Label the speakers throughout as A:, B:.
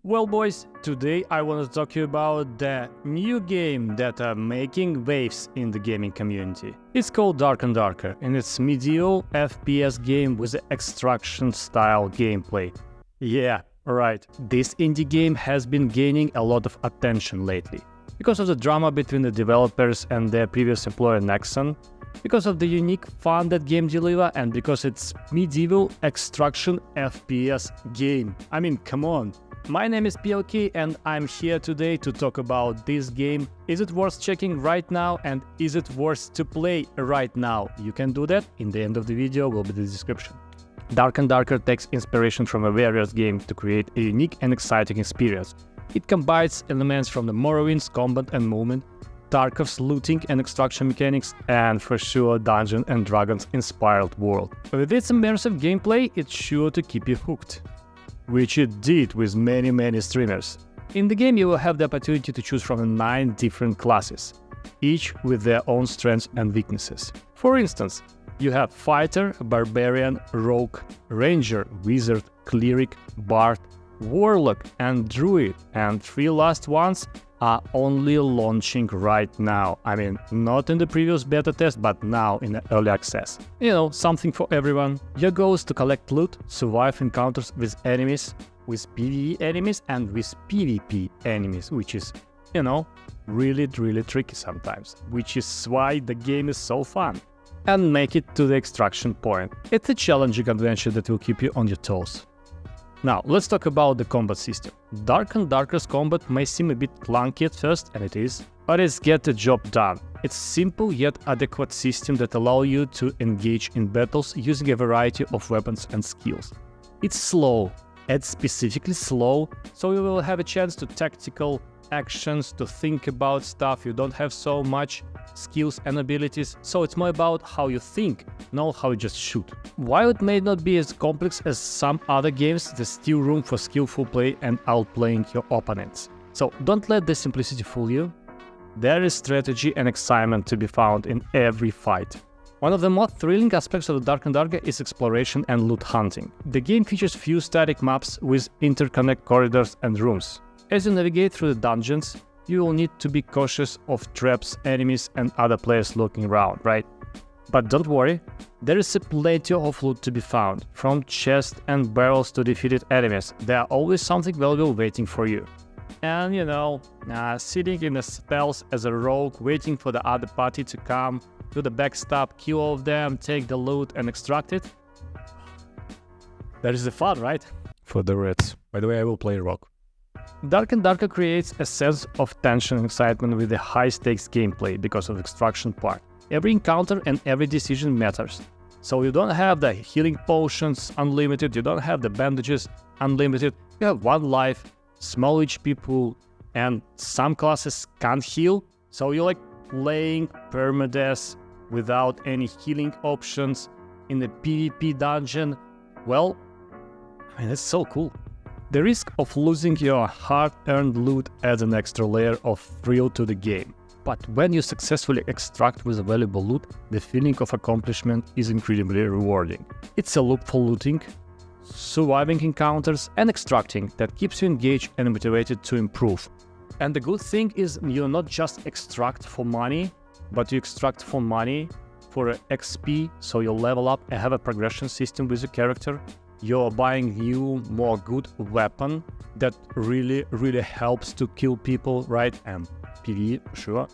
A: Well boys, today I want to talk to you about the new game that are making waves in the gaming community. It's called Dark and Darker, and it's medieval FPS game with extraction style gameplay. Yeah, right, this indie game has been gaining a lot of attention lately. Because of the drama between the developers and their previous employer Nexon, because of the unique fun that game delivers, and because it's medieval extraction FPS game. I mean, come on. My name is PLK and I'm here today to talk about this game. Is it worth checking right now, and is it worth to play right now? You can do that. In the end of the video will be the description. Dark and Darker takes inspiration from a various game to create a unique and exciting experience. It combines elements from the Morrowind's combat and movement, Tarkov's looting and extraction mechanics, and for sure Dungeons and Dragons inspired world. With its immersive gameplay, it's sure to keep you hooked, which it did with many streamers. In the game you will have the opportunity to choose from 9 different classes, each with their own strengths and weaknesses. For instance, you have Fighter, Barbarian, Rogue, Ranger, Wizard, Cleric, Bard, Warlock and Druid, and 3 last ones are only launching right now. I mean, not in the previous beta test, but now in the early access. You know, something for everyone. Your goal is to collect loot, survive encounters with enemies, with PvE enemies and with PvP enemies, which is, you know, really tricky sometimes, which is why the game is so fun. And make it to the extraction point. It's a challenging adventure that will keep you on your toes. Now, let's talk about the combat system. Dark and Darker's combat may seem a bit clunky at first, and it is, but it's get the job done. It's simple yet adequate system that allows you to engage in battles using a variety of weapons and skills. It's slow, and specifically slow, so you will have a chance to tactical actions, to think about stuff. You don't have so much skills and abilities, so it's more about how you think, not how you just shoot. While it may not be as complex as some other games, there's still room for skillful play and outplaying your opponents. So don't let the simplicity fool you. There is strategy and excitement to be found in every fight. One of the most thrilling aspects of Dark and Darker is exploration and loot hunting. The game features few static maps with interconnect corridors and rooms. As you navigate through the dungeons, you will need to be cautious of traps, enemies and other players looking around, right? But don't worry, there is plenty of loot to be found. From chests and barrels to defeated enemies, there are always something valuable waiting for you. And you know, sitting in the spells as a rogue, waiting for the other party to come, do the backstab, kill all of them, take the loot and extract it. That is the fun, right? For the Reds. By the way, I will play rogue. Dark and Darker creates a sense of tension and excitement with the high-stakes gameplay because of the extraction part. Every encounter and every decision matters. So you don't have the healing potions unlimited, you don't have the bandages unlimited, you have 1 life, small HP pool, and some classes can't heal, so you're like playing permadeath without any healing options in the PvP dungeon. Well, I mean, it's so cool. The risk of losing your hard-earned loot adds an extra layer of thrill to the game. But when you successfully extract with a valuable loot, the feeling of accomplishment is incredibly rewarding. It's a loop for looting, surviving encounters and extracting that keeps you engaged and motivated to improve. And the good thing is you not just extract for money, but you extract for money for XP, so you level up and have a progression system with your character. You're buying new, more good weapon that really helps to kill people, right? And PvE, sure.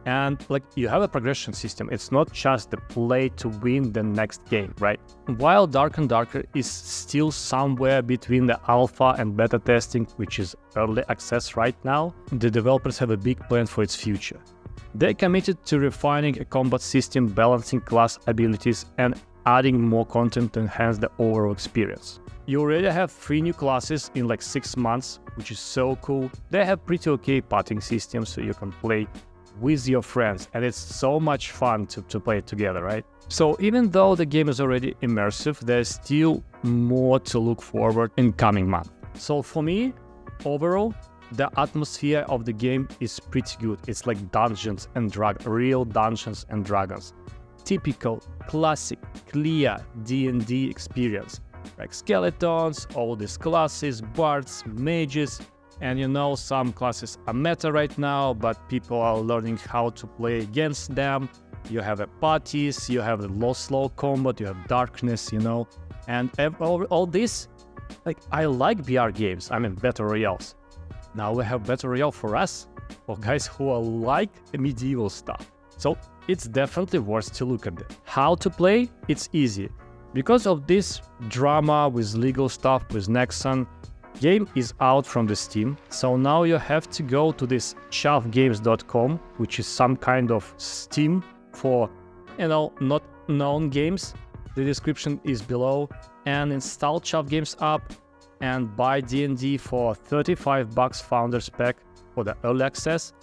A: And like, you have a progression system. It's not just the play to win the next game, right? While Dark and Darker is still somewhere between the alpha and beta testing, which is early access right now, the developers have a big plan for its future. They're committed to refining a combat system, balancing class abilities, and adding more content to enhance the overall experience. You already have 3 new classes in like 6 months, which is so cool. They have pretty okay partying systems, so you can play with your friends, and it's so much fun to play it together, right? So even though the game is already immersive, there's still more to look forward in coming months. So for me, overall, the atmosphere of the game is pretty good. It's like Dungeons and Dragons, real Dungeons and Dragons. Typical, classic, clear D&D experience. Like skeletons, all these classes, bards, mages, And you know, some classes are meta right now, but people are learning how to play against them. You have parties, you have the low slow combat, you have darkness, you know, and all this. Like, I like BR games, I mean Battle Royales. Now we have Battle Royale for us, for guys who are like medieval stuff. So it's definitely worth to look at it. How to play? It's easy. Because of this drama with legal stuff with Nexon, game is out from the Steam. So now you have to go to this chavgames.com, which is some kind of Steam for, you know, not known games. The description is below, and install Chav Games app and buy D&D for $35 Founders Pack for the early access,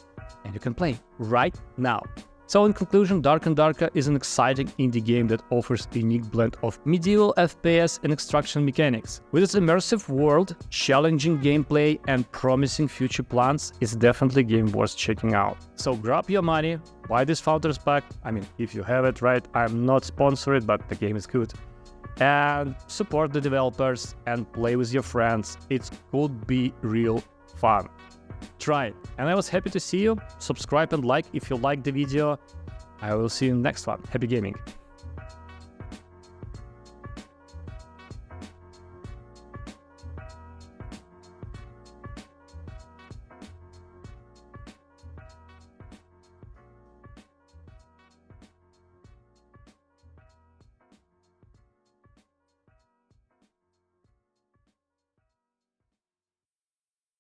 A: and you can play right now. So in conclusion, Dark and Darker is an exciting indie game that offers a unique blend of medieval FPS and extraction mechanics. With its immersive world, challenging gameplay, and promising future plans, it's definitely a game worth checking out. So grab your money, buy this Founders Pack, I mean, if you have it, right? I'm not sponsored, but the game is good. And support the developers and play with your friends. It could be real fun. Try it. And I was happy to see you. Subscribe and like if you liked the video. I will see you in the next one. Happy gaming.